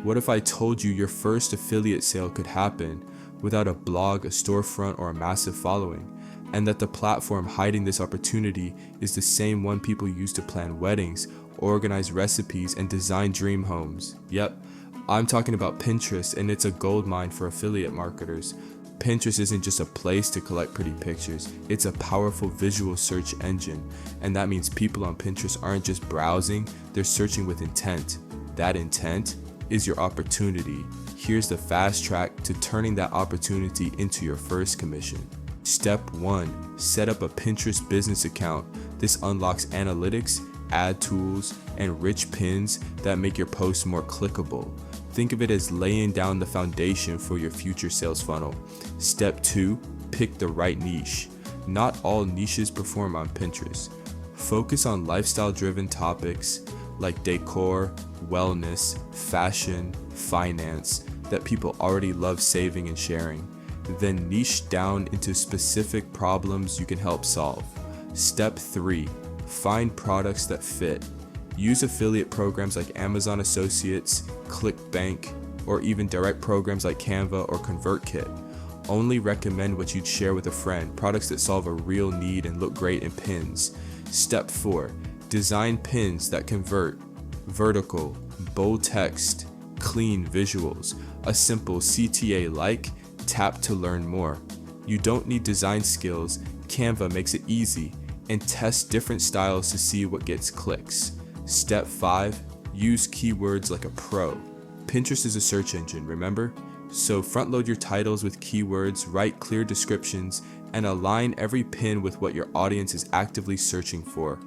What if I told you your first affiliate sale could happen without a blog, a storefront, or a massive following, and that the platform hiding this opportunity is the same one people use to plan weddings, organize recipes, and design dream homes? Yep, I'm talking about Pinterest, and it's a goldmine for affiliate marketers. Pinterest isn't just a place to collect pretty pictures, it's a powerful visual search engine, and that means people on Pinterest aren't just browsing, they're searching with intent. That intent is your opportunity. Here's the fast track to turning that opportunity into your first commission. Step 1. Set up a Pinterest business account. This unlocks analytics, ad tools, and rich pins that make your posts more clickable. Think of it as laying down the foundation for your future sales funnel. Step 2. Pick the right niche. Not all niches perform on Pinterest. Focus on lifestyle-driven topics like decor, wellness, fashion, finance that people already love saving and sharing. Then niche down into specific problems you can help solve. Step 3. Find products that fit. Use affiliate programs like Amazon Associates, ClickBank, or even direct programs like Canva or ConvertKit. Only recommend what you'd share with a friend, products that solve a real need and look great in pins. Step 4. Design pins that convert. Vertical, bold text, clean visuals, a simple CTA like, tap to learn more. You don't need design skills, Canva makes it easy, and test different styles to see what gets clicks. Step 5. Use keywords like a pro. Pinterest is a search engine, remember? So front load your titles with keywords, write clear descriptions, and align every pin with what your audience is actively searching for.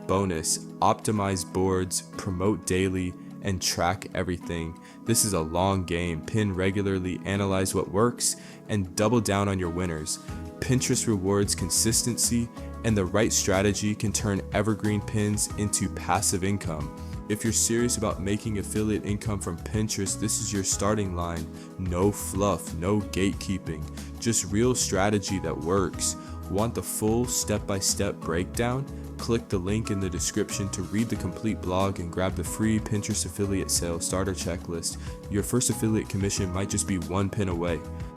Bonus, optimize boards, promote daily, and track everything. This is a long game. Pin regularly, analyze what works, and double down on your winners. Pinterest rewards consistency, and the right strategy can turn evergreen pins into passive income. If you're serious about making affiliate income from Pinterest, this is your starting line. No fluff, no gatekeeping, just real strategy that works. Want the full step-by-step breakdown? Click the link in the description to read the complete blog and grab the free Pinterest affiliate sale starter checklist. Your first affiliate commission might just be one pin away.